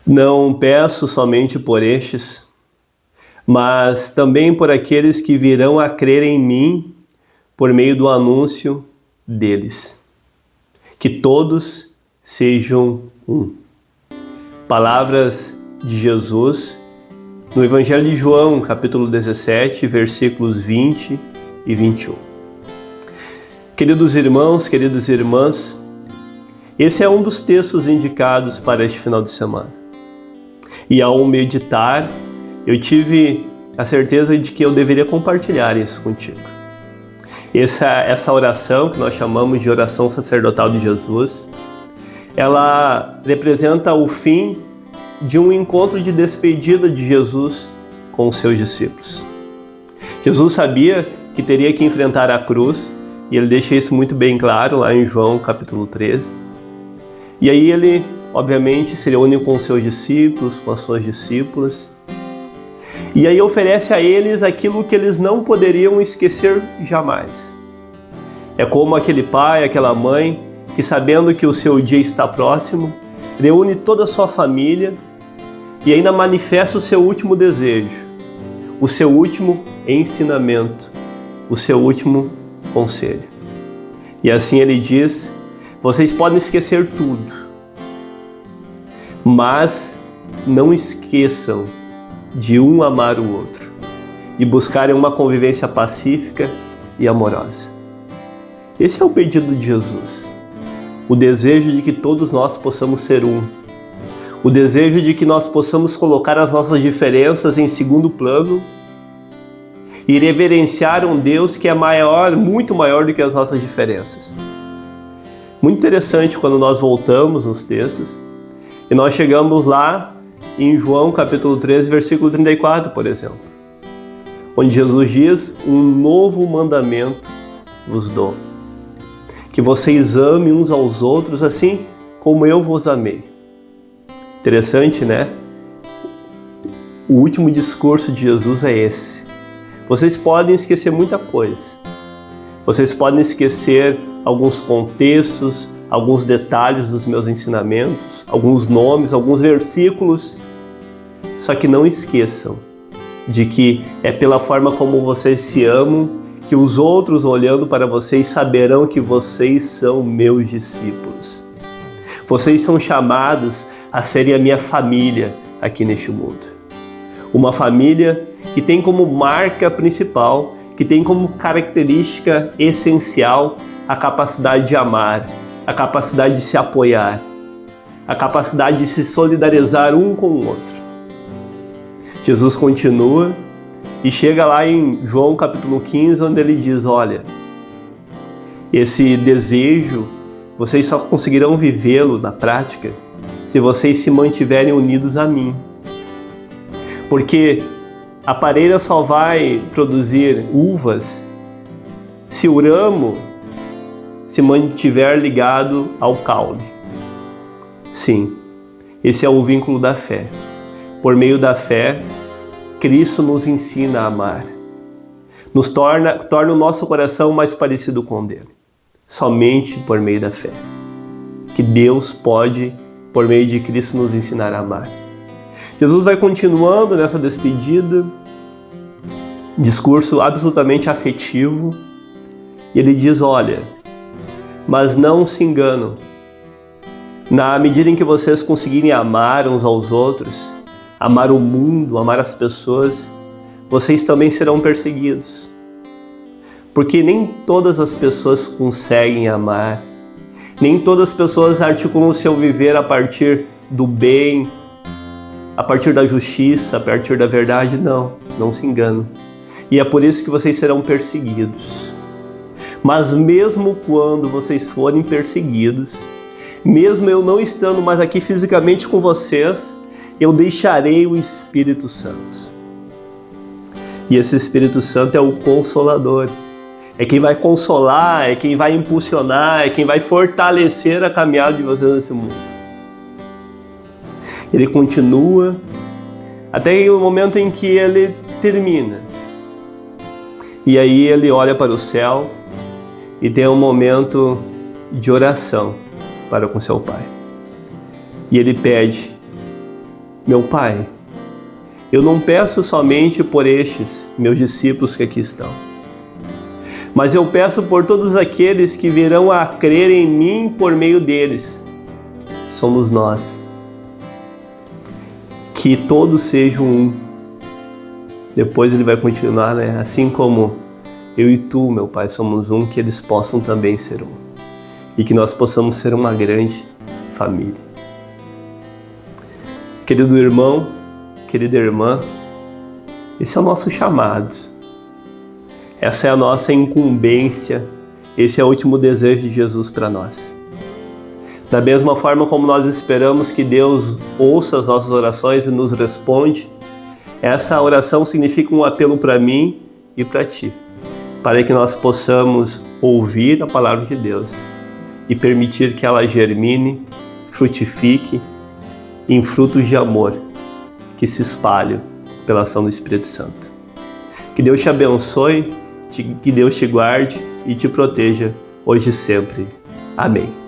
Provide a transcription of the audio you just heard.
Não peço somente por estes, mas também por aqueles que virão a crer em mim por meio do anúncio deles. Que todos sejam um. Palavras de Jesus no Evangelho de João, capítulo 17, versículos 20 e 21. Queridos irmãos, queridas irmãs, esse é um dos textos indicados para este final de semana. E ao meditar, eu tive a certeza de que eu deveria compartilhar isso contigo. Essa oração, que nós chamamos de oração sacerdotal de Jesus, ela representa o fim de um encontro de despedida de Jesus com os seus discípulos. Jesus sabia que teria que enfrentar a cruz, e ele deixa isso muito bem claro lá em João capítulo 13. E aí ele, obviamente, se reúne com os seus discípulos, com as suas discípulas, e aí oferece a eles aquilo que eles não poderiam esquecer jamais. É como aquele pai, aquela mãe, que sabendo que o seu dia está próximo, reúne toda a sua família e ainda manifesta o seu último desejo, o seu último ensinamento, o seu último conselho. E assim ele diz: vocês podem esquecer tudo, mas não esqueçam de um amar o outro e buscarem uma convivência pacífica e amorosa. Esse é o pedido de Jesus. O desejo de que todos nós possamos ser um. O desejo de que nós possamos colocar as nossas diferenças em segundo plano e reverenciar um Deus que é maior, muito maior do que as nossas diferenças. Muito interessante quando nós voltamos nos textos e nós chegamos lá em João capítulo 13, versículo 34, por exemplo, onde Jesus diz: um novo mandamento vos dou, que vocês amem uns aos outros assim como eu vos amei. Interessante, né? O último discurso de Jesus é esse. Vocês podem esquecer muita coisa. Vocês podem esquecer alguns contextos, alguns detalhes dos meus ensinamentos, alguns nomes, alguns versículos. Só que não esqueçam de que é pela forma como vocês se amam que os outros, olhando para vocês, saberão que vocês são meus discípulos. Vocês são chamados a serem a minha família aqui neste mundo. Uma família que tem como marca principal, que tem como característica essencial a capacidade de amar, a capacidade de se apoiar, a capacidade de se solidarizar um com o outro. Jesus continua e chega lá em João capítulo 15, onde ele diz: olha, esse desejo, vocês só conseguirão vivê-lo na prática se vocês se mantiverem unidos a mim. Porque a pareira só vai produzir uvas se o ramo se mantiver ligado ao caule. Sim, esse é o vínculo da fé. Por meio da fé, Cristo nos ensina a amar. Nos torna o nosso coração mais parecido com o dele. Somente por meio da fé. Que Deus pode, por meio de Cristo, nos ensinar a amar. Jesus vai continuando nessa despedida, discurso absolutamente afetivo, e ele diz: olha, mas não se enganam. Na medida em que vocês conseguirem amar uns aos outros, amar o mundo, amar as pessoas, vocês também serão perseguidos. Porque nem todas as pessoas conseguem amar, nem todas as pessoas articulam o seu viver a partir do bem, a partir da justiça, a partir da verdade. Não se enganam. E é por isso que vocês serão perseguidos. Mas mesmo quando vocês forem perseguidos, mesmo eu não estando mais aqui fisicamente com vocês, eu deixarei o Espírito Santo. E esse Espírito Santo é o Consolador. É quem vai consolar, é quem vai impulsionar, é quem vai fortalecer a caminhada de vocês nesse mundo. Ele continua até o momento em que ele termina. E aí ele olha para o céu e tem um momento de oração para com seu Pai. E ele pede Meu Pai, eu não peço somente por estes meus discípulos que aqui estão, mas eu peço por todos aqueles que virão a crer em mim por meio deles. Somos nós. Que todos sejam um. Depois ele vai continuar, né? Assim como eu e tu, meu Pai, somos um, que eles possam também ser um. E que nós possamos ser uma grande família. Querido irmão, querida irmã, esse é o nosso chamado. Essa é a nossa incumbência. Esse é o último desejo de Jesus para nós. Da mesma forma como nós esperamos que Deus ouça as nossas orações e nos responde, essa oração significa um apelo para mim e para ti, para que nós possamos ouvir a palavra de Deus e permitir que ela germine, frutifique em frutos de amor que se espalham pela ação do Espírito Santo. Que Deus te abençoe, que Deus te guarde e te proteja hoje e sempre. Amém.